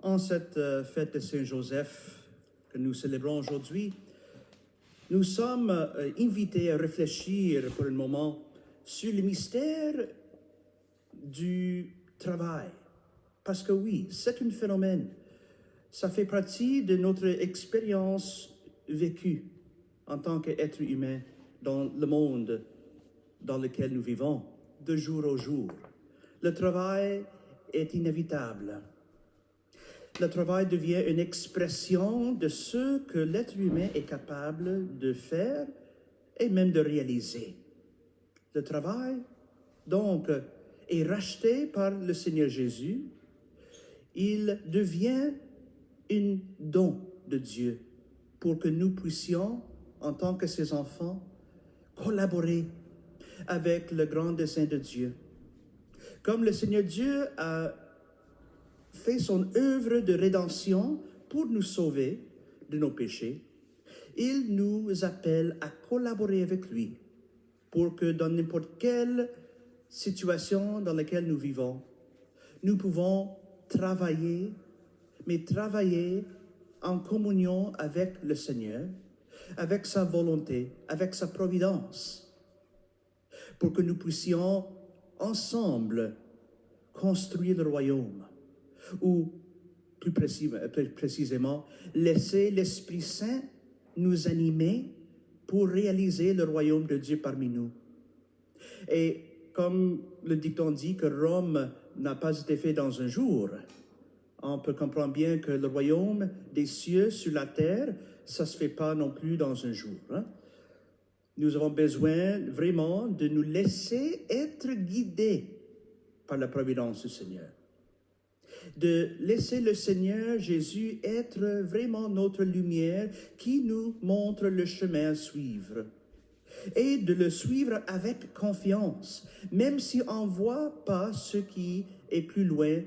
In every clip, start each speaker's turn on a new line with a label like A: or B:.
A: En cette fête de Saint-Joseph que nous célébrons aujourd'hui, nous sommes invités à réfléchir pour un moment sur le mystère du travail. Parce que oui, c'est un phénomène. Ça fait partie de notre expérience vécue en tant qu'être humain dans le monde dans lequel nous vivons, de jour au jour. Le travail est inévitable. Le travail devient une expression de ce que l'être humain est capable de faire et même de réaliser. Le travail, donc, est racheté par le Seigneur Jésus. Il devient un don de Dieu pour que nous puissions, en tant que ses enfants, collaborer avec le grand dessein de Dieu. Comme le Seigneur Dieu a fait son œuvre de rédemption pour nous sauver de nos péchés, il nous appelle à collaborer avec lui pour que dans n'importe quelle situation dans laquelle nous vivons, nous pouvons travailler, mais travailler en communion avec le Seigneur, avec sa volonté, avec sa providence, pour que nous puissions ensemble construire le royaume, ou plus précisément, laisser l'Esprit Saint nous animer pour réaliser le royaume de Dieu parmi nous. Et comme le dicton dit que Rome n'a pas été fait dans un jour, on peut comprendre bien que le royaume des cieux sur la terre, ça ne se fait pas non plus dans un jour. Nous avons besoin vraiment de nous laisser être guidés par la providence du Seigneur. De laisser le Seigneur Jésus être vraiment notre lumière qui nous montre le chemin à suivre. Et de le suivre avec confiance, même si on ne voit pas ce qui est plus loin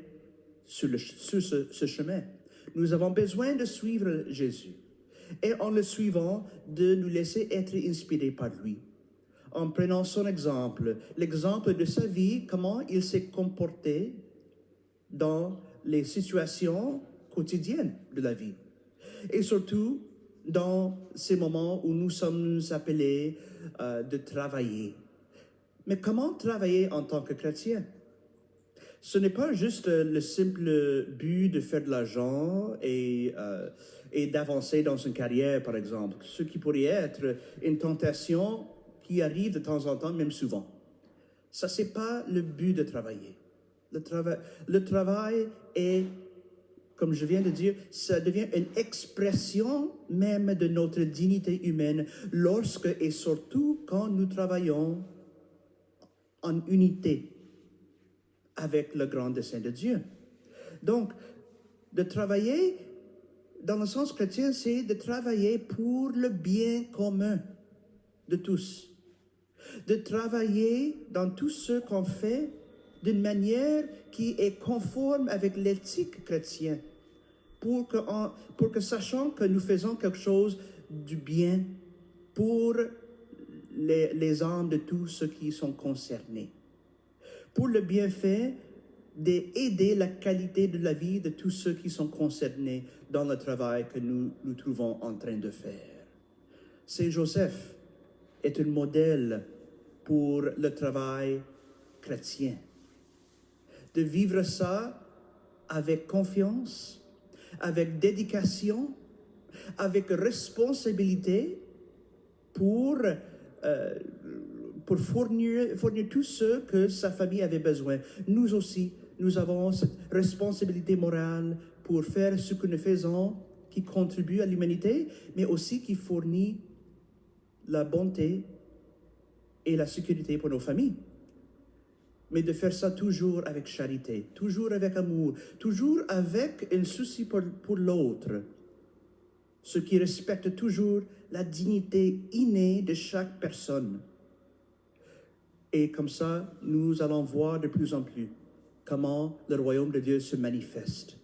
A: sur ce chemin. Nous avons besoin de suivre Jésus. Et en le suivant, de nous laisser être inspirés par lui. En prenant son exemple, l'exemple de sa vie, comment il s'est comporté dans les situations quotidiennes de la vie. Et surtout, dans ces moments où nous sommes appelés de travailler. Mais comment travailler en tant que chrétien? Ce n'est pas juste le simple but de faire de l'argent et d'avancer dans une carrière, par exemple. Ce qui pourrait être une tentation qui arrive de temps en temps, même souvent. Ça, c'est pas le but de travailler. Le travail est, comme je viens de dire, ça devient une expression même de notre dignité humaine lorsque et surtout quand nous travaillons en unité avec le grand dessein de Dieu. Donc, de travailler, dans le sens chrétien, c'est de travailler pour le bien commun de tous. De travailler dans tout ce qu'on fait d'une manière qui est conforme avec l'éthique chrétienne, pour que sachant que nous faisons quelque chose du bien pour les âmes de tous ceux qui sont concernés. Pour le bienfait d'aider la qualité de la vie de tous ceux qui sont concernés dans le travail que nous nous trouvons en train de faire. Saint Joseph est un modèle pour le travail chrétien. De vivre ça avec confiance, avec dédication, avec responsabilité pour fournir tout ce que sa famille avait besoin. Nous aussi, nous avons cette responsabilité morale pour faire ce que nous faisons qui contribue à l'humanité, mais aussi qui fournit la bonté et la sécurité pour nos familles. Mais de faire ça toujours avec charité, toujours avec amour, toujours avec un souci pour l'autre, ce qui respecte toujours la dignité innée de chaque personne. Et comme ça, nous allons voir de plus en plus comment le royaume de Dieu se manifeste,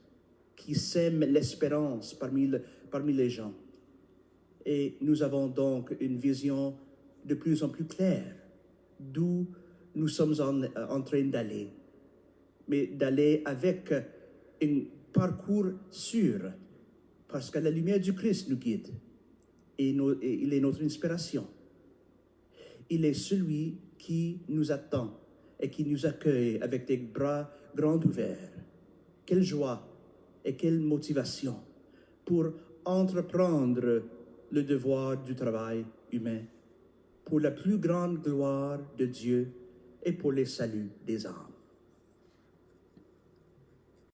A: qui sème l'espérance parmi les gens. Et nous avons donc une vision de plus en plus claire d'où nous sommes en train d'aller, mais d'aller avec une parcours sûr, parce que la lumière du Christ nous guide et il est notre inspiration. Il est celui qui nous attend et qui nous accueille avec des bras grands ouverts. Quelle joie et quelle motivation pour entreprendre le devoir du travail humain, pour la plus grande gloire de Dieu et pour les saluts des âmes.